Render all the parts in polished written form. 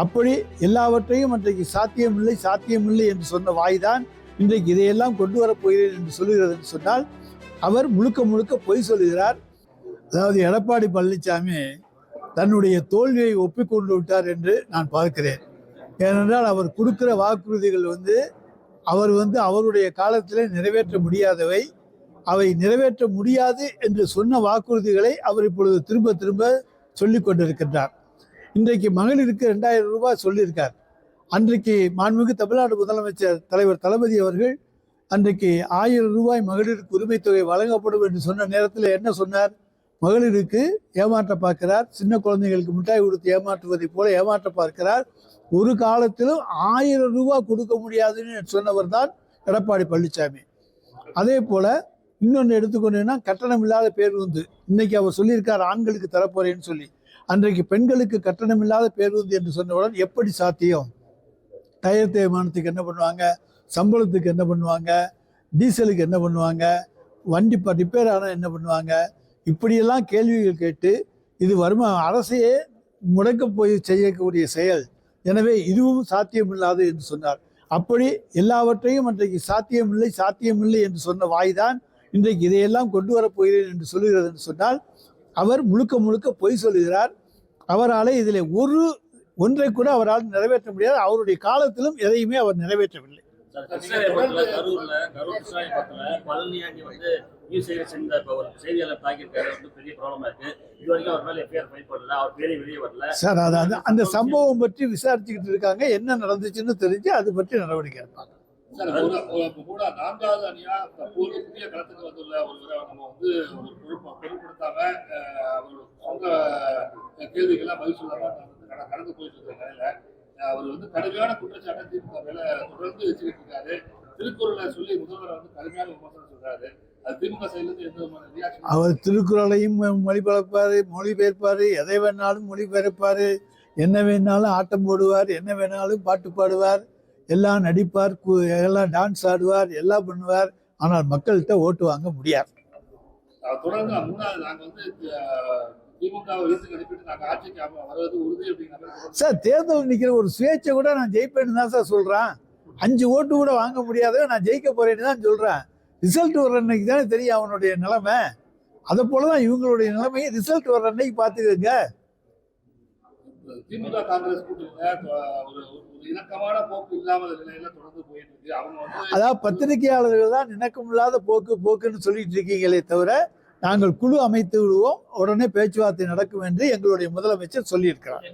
அப்படி எல்லாவற்றையும் அன்றைக்கு சாத்தியமில்லை என்று சொன்ன வாய்தான் இன்றைக்கு இதையெல்லாம் கொண்டு வரப்போகிறேன் என்று சொல்லுகிறது என்று சொன்னால் அவர் முழுக்க பொய் சொல்லுகிறார். அதாவது எடப்பாடி பழனிசாமி தன்னுடைய தோல்வியை ஒப்பிக்கொண்டு விட்டார் என்று நான் பார்க்கிறேன். ஏனென்றால் அவர் கொடுக்கிற வாக்குறுதிகள் அவர் அவருடைய காலத்தில் நிறைவேற்ற முடியாதவை. அவை நிறைவேற்ற முடியாது என்று சொன்ன வாக்குறுதிகளை அவர் இப்பொழுது திரும்ப சொல்லிக் கொண்டிருக்கின்றார். இன்றைக்கு மகளிருக்கு 2000 ரூபாய் சொல்லியிருக்கார். அன்றைக்கு மாண்புமிகு தமிழ்நாடு முதலமைச்சர் தலைவர் தளபதி அவர்கள் அன்றைக்கு 1000 ரூபாய் மகளிருக்கு உரிமை தொகை வழங்கப்படும் என்று சொன்ன நேரத்தில் என்ன சொன்னார்? மகளிருக்கு ஏமாற்ற பார்க்கிறார், சின்ன குழந்தைகளுக்கு மிட்டாய் கொடுத்து ஏமாற்றுவதை போல ஏமாற்ற பார்க்கிறார். ஒரு காலத்திலும் 1000 ரூபாய் கொடுக்க முடியாதுன்னு சொன்னவர் தான் எடப்பாடி பழனிசாமி. அதே போல இன்னொன்று எடுத்துக்கொண்டீங்கன்னா கட்டணம் இல்லாத பேருந்து இன்னைக்கு அவர் சொல்லியிருக்கார் ஆண்களுக்கு தரப்போறேன்னு சொல்லி. அன்றைக்கு பெண்களுக்கு கட்டணம் இல்லாத பேருந்து என்று சொன்னவுடன் எப்படி சாத்தியம்? டயர் தேய்மானத்துக்கு என்ன பண்ணுவாங்க, சம்பளத்துக்கு என்ன பண்ணுவாங்க, டீசலுக்கு என்ன பண்ணுவாங்க, வண்டி ரிப்பேர் ஆனால் என்ன பண்ணுவாங்க, இப்படியெல்லாம் கேள்விகள் கேட்டு இது அரசையே முடக்க போய் செய்யக்கூடிய செயல். எனவே இதுவும் சாத்தியமில்லாது என்று சொன்னார். அப்படி எல்லாவற்றையும் அன்றைக்கு சாத்தியமில்லை என்று சொன்ன வாய்தான் இன்றைக்கு இதையெல்லாம் கொண்டு வரப்போகிறேன் என்று சொல்லுகிறது என்று சொன்னால் அவர் முழுக்க பொய் சொல்லுகிறார். அவரால் இதில் ஒன்றை கூட அவரால் நிறைவேற்ற முடியாது. அவருடைய காலத்திலும் எதையுமே அவர் நிறைவேற்றவில்லை. சார் அந்த சம்பவம் பற்றி விசாரிச்சுக்கிட்டு இருக்காங்க. என்ன நடந்துச்சுன்னு தெரிஞ்சு அது பற்றி நடவடிக்கை எடுப்பாங்க. நான்காவது அணியா புதிய களத்துக்கு வந்துள்ள ஒருவரை நம்ம பொருட்படுத்தாம அவங்க கேள்விகள்லாம் பதில் சொல்லாம கடந்து போயிட்டு இருக்க நிலையில அவர் கடுமையான குற்றச்சாட்டை திமுக மேல தொடர்ந்து வச்சுக்கிட்டு இருக்காரு. திருக்குறளை சொல்லி முதல்வர் கடுமையான விமர்சனம் சொல்றாரு. அது திமுக சைட்ல எந்த ரியாக்ஷன்? அவர் திருக்குறளையும் மொழிபெயர்ப்பாரு, எதை வேணாலும் மொழிபெயர்ப்பாரு, என்ன வேணாலும் ஆட்டம் போடுவார், என்ன வேணாலும் பாட்டு பாடுவார், எல்லாம் நடிப்பார், எல்லாம் டான்ஸ் ஆடுவார், எல்லாம் பண்ணுவார். ஆனால் மக்கள்கிட்ட ஓட்டு வாங்க முடியாது. தொடர்ந்து சார் தேர்தல் நிற்கிற ஒரு சுயேட்சை கூட நான் ஜெயிப்பேன்னு தான் சார் சொல்றேன். 5 ஓட்டு கூட வாங்க முடியாத நான் ஜெயிக்க போறேன்னு தான் சொல்றேன். ரிசல்ட் வர்ற அன்னைக்கு தானே தெரியும் அவனுடைய நிலைமை. அதை போலதான் இவங்களுடைய நிலைமையை ரிசல்ட் வர்ற அன்னைக்கு பார்த்துக்கோங்க. திமுக காங்கிரஸ் கூட்டணியில ஒரு இணக்கமான போக்கு இல்லாத நிலையில தொடர்ந்து போயிட்டு இருக்கு. அவங்க அதாவது பத்திரிகையாளர்கள் தான் இணக்கமில்லாத போக்குன்னு சொல்லிட்டு இருக்கீங்களே தவிர நாங்கள் குழு அமைத்து விடுவோம், உடனே பேச்சுவார்த்தை நடக்கும் என்று எங்களுடைய முதலமைச்சர் சொல்லியிருக்கிறார்.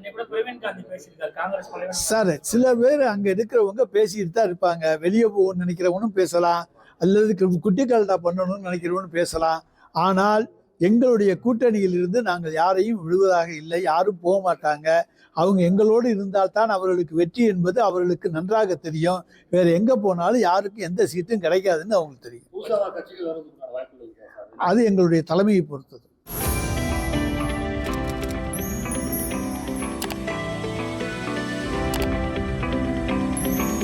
சார் சில பேர் அங்க இருக்கிறவங்க பேசிட்டு தான் இருப்பாங்க. வெளியே போகணும்னு நினைக்கிறவனும் பேசலாம், அல்லது குட்டி கலட்டா பண்ணணும்னு நினைக்கிறவனும் பேசலாம். ஆனால் எங்களுடைய கூட்டணியில் இருந்து நாங்கள் யாரையும் விடுவதாக இல்லை, யாரும் போக மாட்டாங்க. அவங்க எங்களோடு இருந்தால்தான் அவர்களுக்கு வெற்றி என்பது அவர்களுக்கு நன்றாக தெரியும். வேற எங்க போனாலும் யாருக்கும் எந்த சீட்டும் கிடைக்காதுன்னு அவங்களுக்கு தெரியும். அது எங்களுடைய தலைமையை பொறுத்தது.